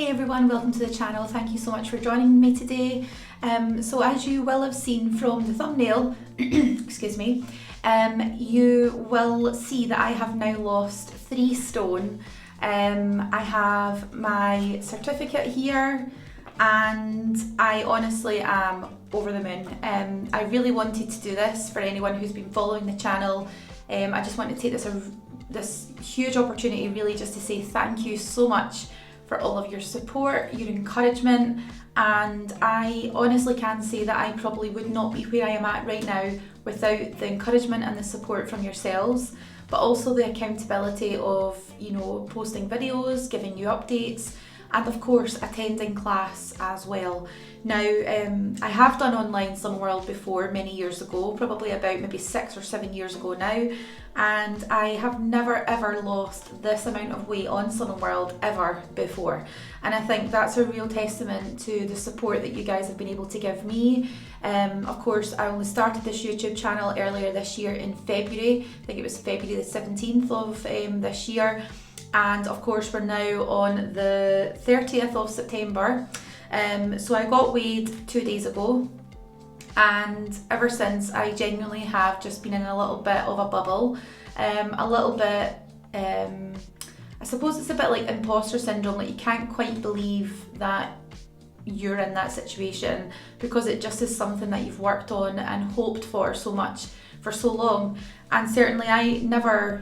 Hey everyone, welcome to the channel. Thank you so much for joining me today. So as you will have seen from the thumbnail, excuse me, you will see that I have now lost 3 stone. I have my certificate here and I honestly am over the moon. I really wanted to do this for anyone who's been following the channel. I just want to take this huge opportunity really just to say thank you so much for all of your support, your encouragement, and I honestly can say that I probably would not be where I am at right now without the encouragement and the support from yourselves, but also the accountability of, posting videos, giving you updates, and of course attending class as well. Now, I have done online Summer World before many years ago, probably about maybe 6 or 7 years ago now, and I have never ever lost this amount of weight on Summer World ever before. And I think that's a real testament to the support that you guys have been able to give me. Of course, I only started this YouTube channel earlier this year in February. I think it was February the 17th of this year. And of course we're now on the 30th of September. So I got weighed 2 days ago, and ever since I genuinely have just been in a little bit of a bubble, a little bit, I suppose it's a bit like imposter syndrome, like you can't quite believe that you're in that situation because it just is something that you've worked on and hoped for so much for so long. And certainly I never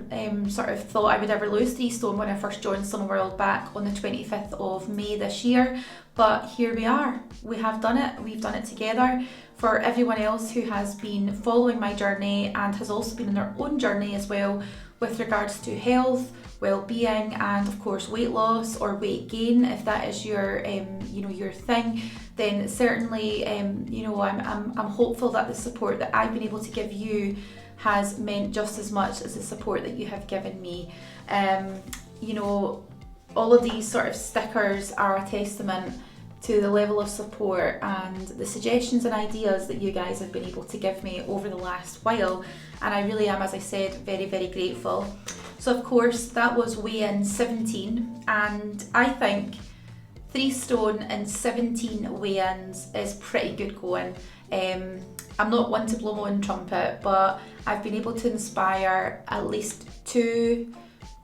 sort of thought I would ever lose 3 stone when I first joined Summer World back on the 25th of May this year, but here we are, we have done it, we've done it together. For everyone else who has been following my journey and has also been on their own journey as well with regards to health, well-being, and of course weight loss or weight gain, if that is your your thing, then certainly I'm hopeful that the support that I've been able to give you has meant just as much as the support that you have given me. All of these sort of stickers are a testament to the level of support and the suggestions and ideas that you guys have been able to give me over the last while, and I really am, as I said, very, very grateful. So of course that was weigh-in 17, and I think 3 stone and 17 weigh-ins is pretty good going. I'm not one to blow my own trumpet, but I've been able to inspire at least two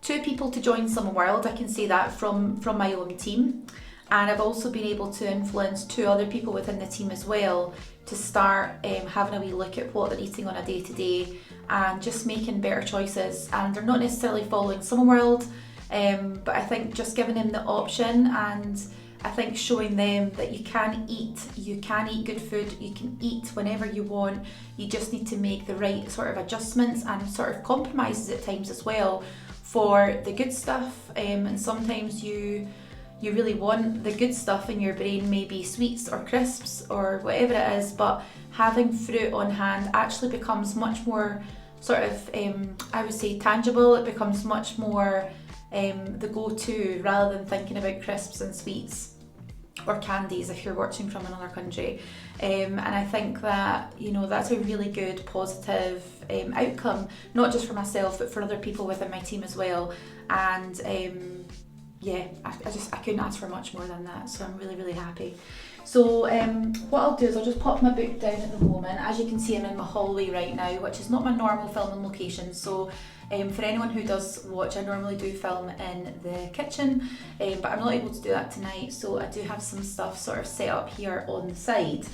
people to join Summer World. I can say that from my own team. And I've also been able to influence 2 other people within the team as well to start having a wee look at what they're eating on a day-to-day and just making better choices. And they're not necessarily following Summer World, but I think just giving them the option, and I think showing them that you can eat good food, you can eat whenever you want, you just need to make the right sort of adjustments and sort of compromises at times as well for the good stuff. And sometimes you really want the good stuff in your brain, maybe sweets or crisps or whatever it is, but having fruit on hand actually becomes much more sort of, I would say, tangible. It becomes much more the go-to rather than thinking about crisps and sweets or candies if you're watching from another country. And I think that, that's a really good positive outcome, not just for myself, but for other people within my team as well. And I couldn't ask for much more than that, so I'm really, really happy. So what I'll do is I'll just pop my book down at the moment. As you can see, I'm in my hallway right now, which is not my normal filming location. So for anyone who does watch, I normally do film in the kitchen, but I'm not able to do that tonight, so I do have some stuff sort of set up here on the side.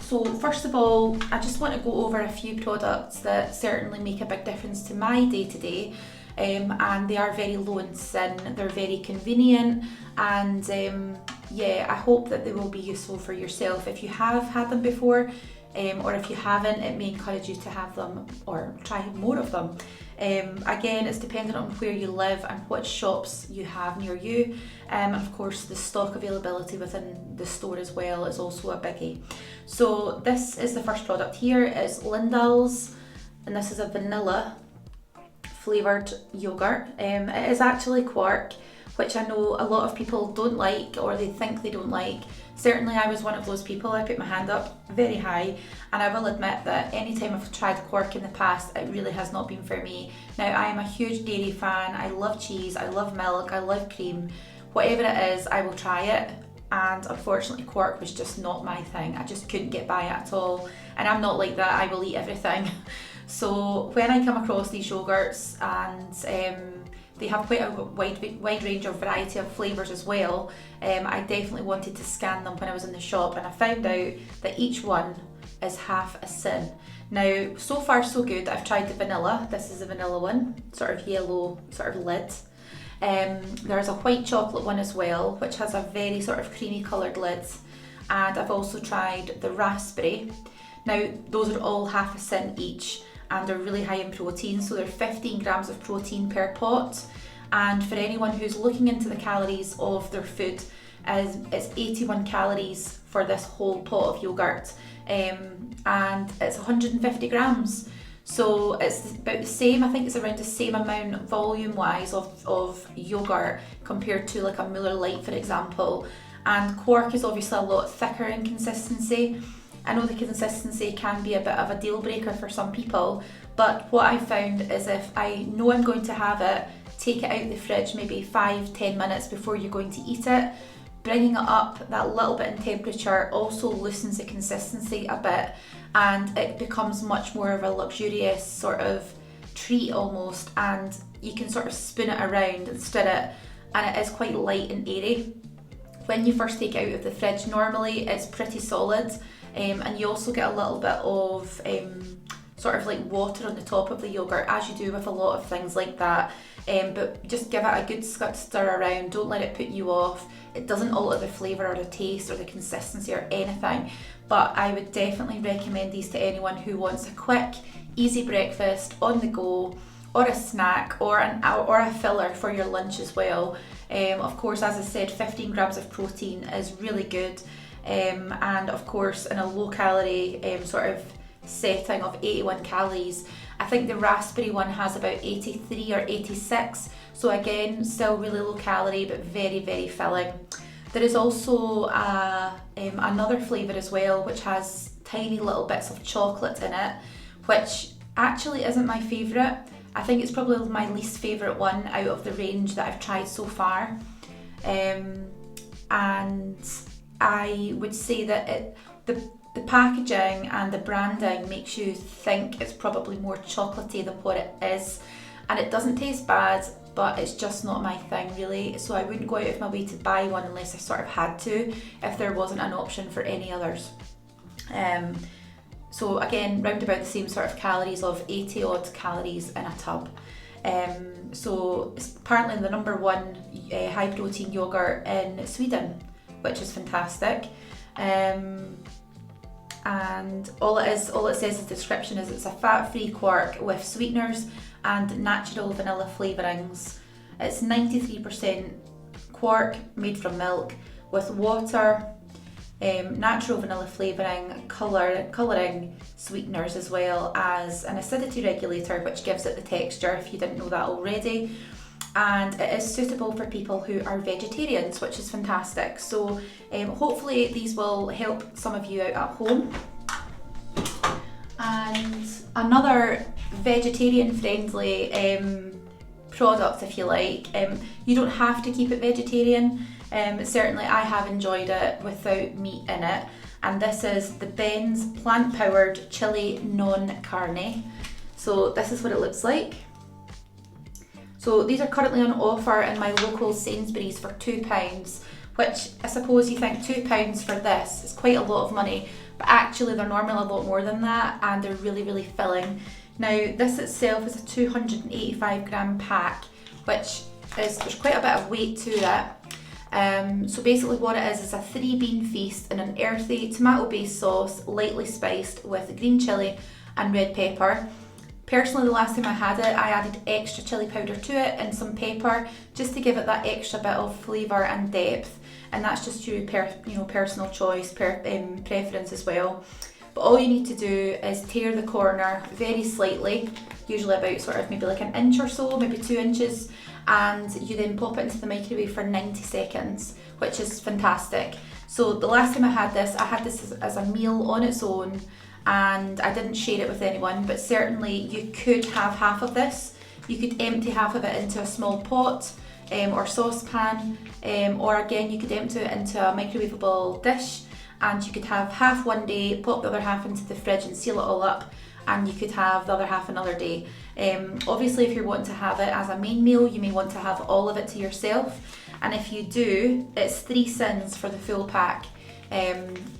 So first of all, I just want to go over a few products that certainly make a big difference to my day-to-day. And they are very low in sin, they're very convenient, and I hope that they will be useful for yourself if you have had them before, or if you haven't, it may encourage you to have them or try more of them. Again, it's dependent on where you live and what shops you have near you, and of course the stock availability within the store as well is also a biggie. So this is the first product here. It's Lindal's, and this is a vanilla flavoured yogurt. It is actually Quark, which I know a lot of people don't like, or they think they don't like. Certainly I was one of those people. I put my hand up very high, and I will admit that anytime I've tried Quark in the past, it really has not been for me. Now, I am a huge dairy fan. I love cheese, I love milk, I love cream. whatever it is, I will try it. And unfortunately, Quark was just not my thing. I just couldn't get by it at all. And I'm not like that, I will eat everything. So when I come across these yogurts, and they have quite a wide range of variety of flavours as well, I definitely wanted to scan them when I was in the shop, and I found out that each one is half a sin. Now, so far so good. I've tried the vanilla. This is the vanilla one, sort of yellow sort of lid. There's a white chocolate one as well, which has a very sort of creamy coloured lid. And I've also tried the raspberry. Now, those are all half a sin each, and they're really high in protein, so they're 15 grams of protein per pot. And for anyone who's looking into the calories of their food, it's 81 calories for this whole pot of yogurt, and it's 150 grams. So it's about the same, I think it's around the same amount volume wise of yogurt compared to like a Muller Lite, for example. And Quark is obviously a lot thicker in consistency. I know the consistency can be a bit of a deal breaker for some people, but what I found is if I know I'm going to have it, take it out of the fridge maybe 5-10 minutes before you're going to eat it. Bringing it up that little bit in temperature also loosens the consistency a bit, and it becomes much more of a luxurious sort of treat almost, and you can sort of spoon it around and stir it, and it is quite light and airy. When you first take it out of the fridge, normally it's pretty solid, and you also get a little bit of sort of like water on the top of the yogurt, as you do with a lot of things like that. But just give it a good stir around, don't let it put you off. It doesn't alter the flavour or the taste or the consistency or anything, but I would definitely recommend these to anyone who wants a quick, easy breakfast on the go, or a snack, or a filler for your lunch as well. Of course, as I said, 15 grams of protein is really good, and of course in a low calorie sort of setting of 81 calories. I think the raspberry one has about 83 or 86, so again, still really low calorie but very, very filling. There is also another flavour as well, which has tiny little bits of chocolate in it, which actually isn't my favourite. I think it's probably my least favourite one out of the range that I've tried so far. And I would say that the packaging and the branding makes you think it's probably more chocolatey than what it is, and it doesn't taste bad, but it's just not my thing really, so I wouldn't go out of my way to buy one unless I sort of had to, if there wasn't an option for any others. So again, round about the same sort of calories of 80 odd calories in a tub. So it's apparently the number one high protein yogurt in Sweden, which is fantastic. And all it says in the description is it's a fat-free Quark with sweeteners and natural vanilla flavourings. It's 93% Quark made from milk with water, natural vanilla flavouring, colouring, sweeteners, as well as an acidity regulator which gives it the texture, if you didn't know that already. And it is suitable for people who are vegetarians, which is fantastic. So hopefully these will help some of you out at home. And another vegetarian friendly product, if you like, you don't have to keep it vegetarian. Certainly I have enjoyed it without meat in it, and this is the Ben's plant powered chili non carne. So this is what it looks like. So these are currently on offer in my local Sainsbury's for £2, which I suppose you think £2 for this is quite a lot of money, but actually they're normally a lot more than that, and they're really, really filling. Now this itself is a 285 gram pack, which is, there's quite a bit of weight to it. So basically what it is a 3-bean feast in an earthy tomato based sauce, lightly spiced with green chilli and red pepper. Personally, the last time I had it, I added extra chilli powder to it and some pepper just to give it that extra bit of flavour and depth, and that's just your personal choice, preference as well. But all you need to do is tear the corner very slightly, usually about sort of maybe like an inch or so, maybe 2 inches, and you then pop it into the microwave for 90 seconds, which is fantastic. So the last time I had this as a meal on its own, and I didn't share it with anyone, but certainly you could have half of this. You could empty half of it into a small pot, or saucepan, or again you could empty it into a microwavable dish, and you could have half one day, pop the other half into the fridge and seal it all up, and you could have the other half another day. Obviously if you're wanting to have it as a main meal, you may want to have all of it to yourself, and if you do, it's 3 cents for the full pack.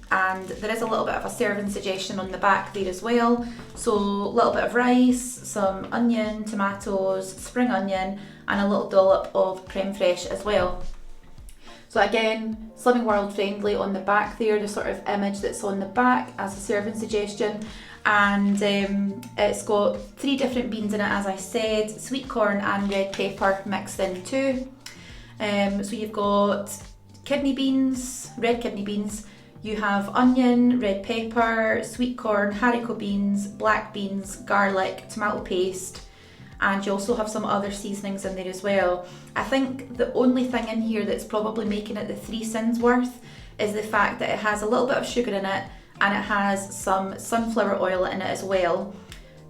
And there is a little bit of a serving suggestion on the back there as well. So a little bit of rice, some onion, tomatoes, spring onion, and a little dollop of creme fraiche as well. So again, Slimming World friendly on the back there, the sort of image that's on the back as a serving suggestion. And it's got 3 different beans in it, as I said, sweet corn and red pepper mixed in too. So you've got kidney beans, red kidney beans, you have onion, red pepper, sweet corn, haricot beans, black beans, garlic, tomato paste, and you also have some other seasonings in there as well. I think the only thing in here that's probably making it the 3 cents worth is the fact that it has a little bit of sugar in it, and it has some sunflower oil in it as well.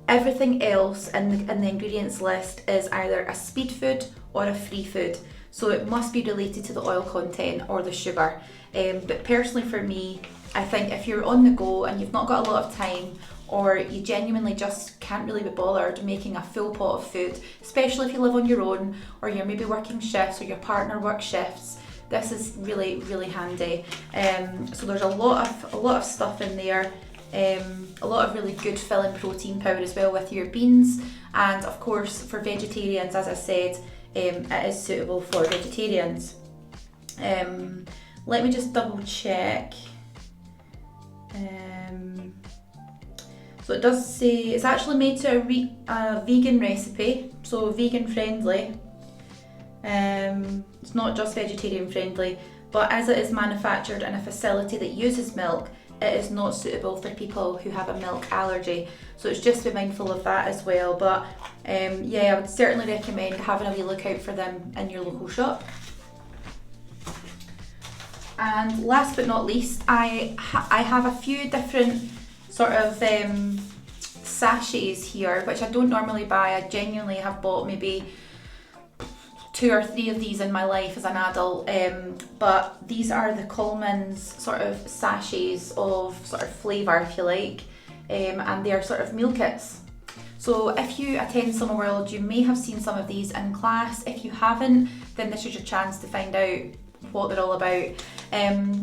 Everything else in the ingredients list is either a speed food or a free food. So it must be related to the oil content or the sugar. But personally for me, I think if you're on the go and you've not got a lot of time, or you genuinely just can't really be bothered making a full pot of food, especially if you live on your own, or you're maybe working shifts, or your partner works shifts, this is really, really handy. So there's a lot of stuff in there. A lot of really good filling protein powder as well with your beans, and of course for vegetarians, as I said, it is suitable for vegetarians. Let me just double check. So it does say it's actually made to a vegan recipe, so vegan friendly. It's not just vegetarian friendly, but as it is manufactured in a facility that uses milk, it is not suitable for people who have a milk allergy. So it's just to be mindful of that as well. But yeah, I would certainly recommend having a wee look out for them in your local shop. And last but not least, I have a few different sort of sachets here, which I don't normally buy. I genuinely have bought maybe 2 or 3 of these in my life as an adult, but these are the Coleman's sort of sachets of sort of flavour, if you like, and they are sort of meal kits. So if you attend Summer World, you may have seen some of these in class. If you haven't, then this is your chance to find out what they're all about.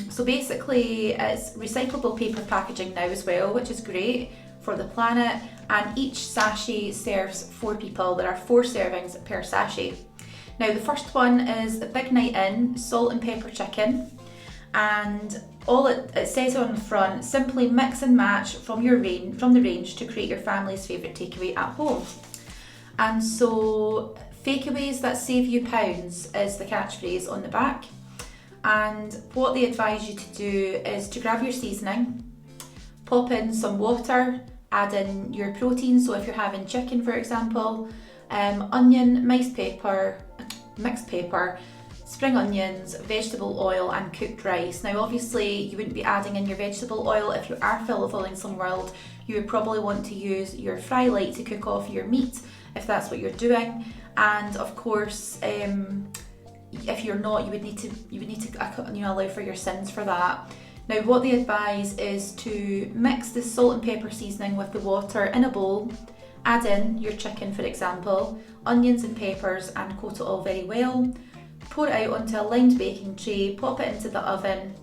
So basically it's recyclable paper packaging now as well, which is great for the planet, and each sachet serves 4 people. There are 4 servings per sachet. Now the first one is the Big Night In salt and pepper chicken, and all it says on the front, simply mix and match from the range to create your family's favourite takeaway at home. And so fakeaways that save you pounds is the catchphrase on the back. And what they advise you to do is to grab your seasoning, pop in some water, add in your protein, so if you're having chicken for example, onion, mixed pepper, spring onions, vegetable oil and cooked rice. Now obviously you wouldn't be adding in your vegetable oil if you are following Slimming World. You would probably want to use your fry light to cook off your meat if that's what you're doing, and of course if you're not, you would need to allow for your sins for that. Now what they advise is to mix the salt and pepper seasoning with the water in a bowl, add in your chicken for example, onions and peppers, and coat it all very well. Pour it out onto a lined baking tray, pop it into the oven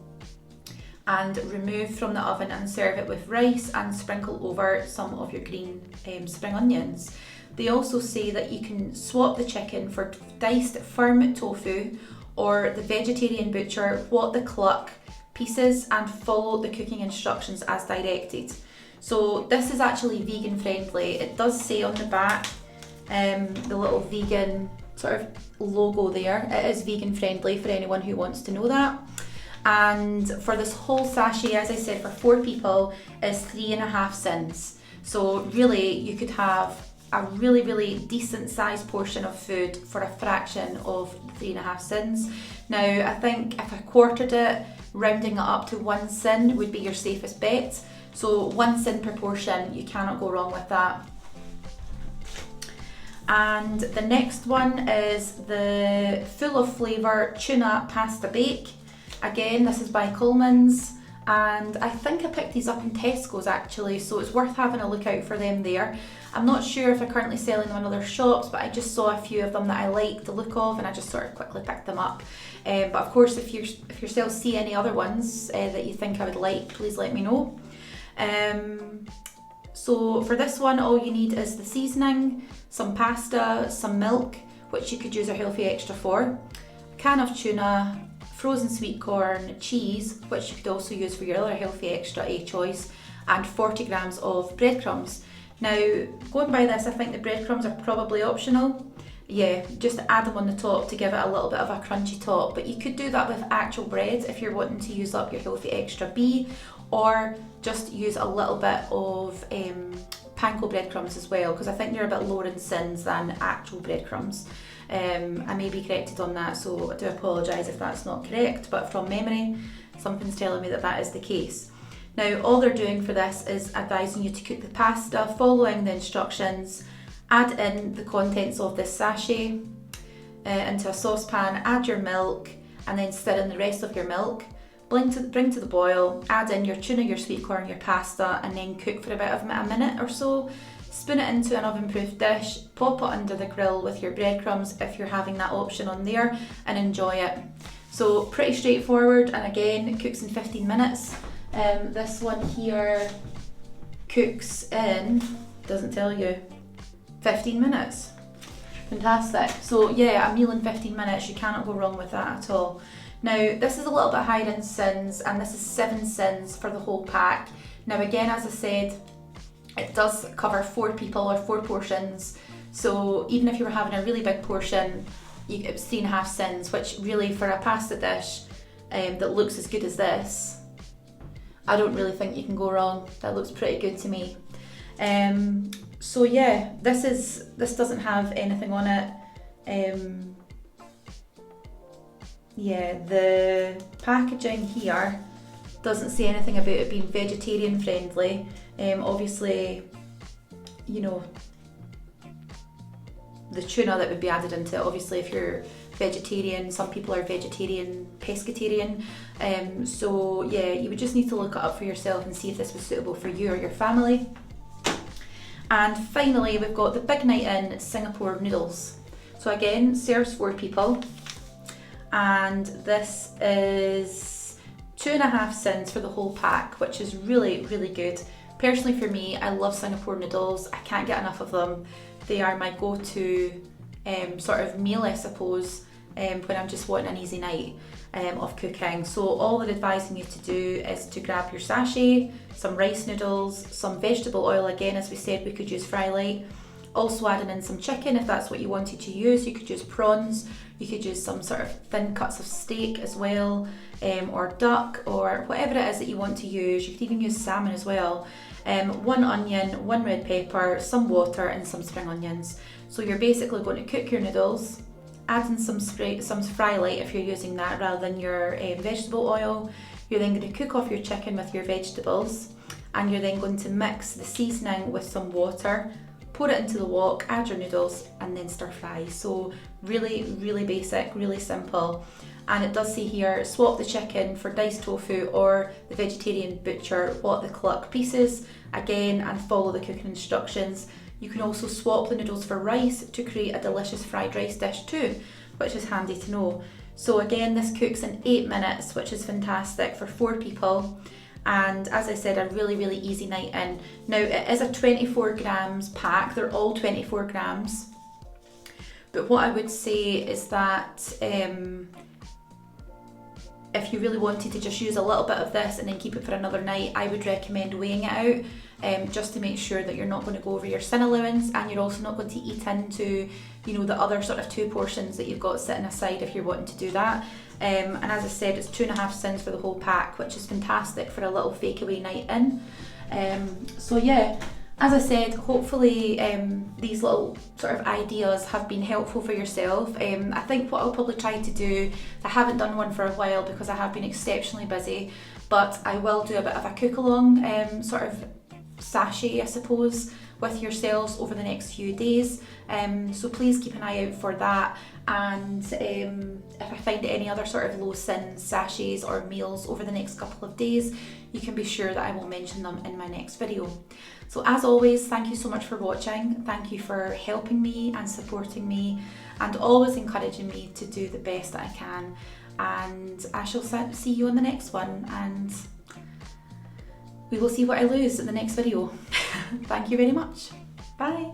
and remove from the oven and serve it with rice and sprinkle over some of your green spring onions. They also say that you can swap the chicken for diced firm tofu or the vegetarian butcher what the cluck pieces and follow the cooking instructions as directed. So this is actually vegan friendly. It does say on the back, the little vegan sort of logo there, it is vegan friendly for anyone who wants to know that. And for this whole sachet, as I said, for 4 people is 3.5 cents. So really you could have a really, really decent sized portion of food for a fraction of 3.5 cents. Now I think if I quartered it, rounding it up to 1 cent would be your safest bet. So 1 cent per portion, you cannot go wrong with that. And the next one is the full of flavour tuna pasta bake. Again, this is by Coleman's, and I think I picked these up in Tesco's actually, so it's worth having a look out for them there. I'm not sure if they're currently selling them in other shops, but I just saw a few of them that I liked the look of, and I just sort of quickly picked them up. But of course, if yourselves see any other ones that you think I would like, please let me know. So for this one, all you need is the seasoning, some pasta, some milk, which you could use a healthy extra for, a can of tuna, frozen sweet corn, cheese, which you could also use for your other healthy extra choice, and 40 grams of breadcrumbs. Now, going by this, I think the breadcrumbs are probably optional. Yeah, just add them on the top to give it a little bit of a crunchy top, but you could do that with actual bread if you're wanting to use up your healthy extra B, or just use a little bit of panko breadcrumbs as well, because I think they're a bit lower in sins than actual breadcrumbs. I may be corrected on that, so I do apologise if that's not correct, but from memory, something's telling me that that is the case. Now, all they're doing for this is advising you to cook the pasta, following the instructions, add in the contents of this sachet into a saucepan, add your milk, and then stir in the rest of your milk. Bring to the boil, add in your tuna, your sweet corn, your pasta, and then cook for about a minute or so. Spoon it into an oven-proof dish, pop it under the grill with your breadcrumbs if you're having that option on there, and enjoy it. So pretty straightforward, and again, it cooks in 15 minutes. This one here cooks in, doesn't tell you, 15 minutes. Fantastic. So yeah, a meal in 15 minutes, you cannot go wrong with that at all. Now, this is a little bit higher in sins, and this is 7 sins for the whole pack. Now again, as I said, it does cover 4 people or 4 portions. So even if you were having a really big portion, it was 3.5 sins, which really for a pasta dish that looks as good as this, I don't really think you can go wrong. That looks pretty good to me. So yeah, this doesn't have anything on it. Yeah, the packaging here doesn't say anything about it being vegetarian friendly. Obviously, you know, the tuna that would be added into it, obviously if you're vegetarian, some people are vegetarian, pescatarian. So yeah, you would just need to look it up for yourself and see if this was suitable for you or your family. And finally, we've got the Big Night In Singapore noodles. So again, serves 4 people. And this is 2.5 cents for the whole pack, which is really, really good. Personally for me, I love Singapore noodles. I can't get enough of them. They are my go-to sort of meal, I suppose, when I'm just wanting an easy night of cooking. So all they're advising you to do is to grab your sachet, some rice noodles, some vegetable oil. Again, as we said, we could use Fry Light. Also adding in some chicken if that's what you wanted to use. You could use prawns, you could use some sort of thin cuts of steak as well, or duck, or whatever it is that you want to use. You could even use salmon as well. 1 onion, 1 red pepper, some water, and some spring onions. So you're basically going to cook your noodles, add in some Fry Light if you're using that rather than your vegetable oil. You're then going to cook off your chicken with your vegetables, and you're then going to mix the seasoning with some water, pour it into the wok, add your noodles, and then stir fry. So really, really basic, really simple. And it does say here, swap the chicken for diced tofu or the vegetarian butcher, what the cluck pieces, again, and follow the cooking instructions. You can also swap the noodles for rice to create a delicious fried rice dish too, which is handy to know. So again, this cooks in 8 minutes, which is fantastic for 4 people. And as I said, a really, really easy night in. Now, it is a 24 grams pack. They're all 24 grams. But what I would say is that if you really wanted to just use a little bit of this and then keep it for another night, I would recommend weighing it out, just to make sure that you're not going to go over your sin allowance, and you're also not going to eat into, you know, the other sort of 2 portions that you've got sitting aside if you're wanting to do that. And as I said, it's 2.5 cents for the whole pack, which is fantastic for a little fake away night in. So yeah, as I said, hopefully these little sort of ideas have been helpful for yourself. I think what I'll probably try to do, I haven't done one for a while because I have been exceptionally busy, but I will do a bit of a cook along sort of sachet, I suppose, with yourselves over the next few days. So please keep an eye out for that. And if I find any other sort of low sin sachets or meals over the next couple of days, you can be sure that I will mention them in my next video. So as always, thank you so much for watching. Thank you for helping me and supporting me and always encouraging me to do the best that I can. And I shall see you on the next one, and we will see what I lose in the next video. Thank you very much. Bye.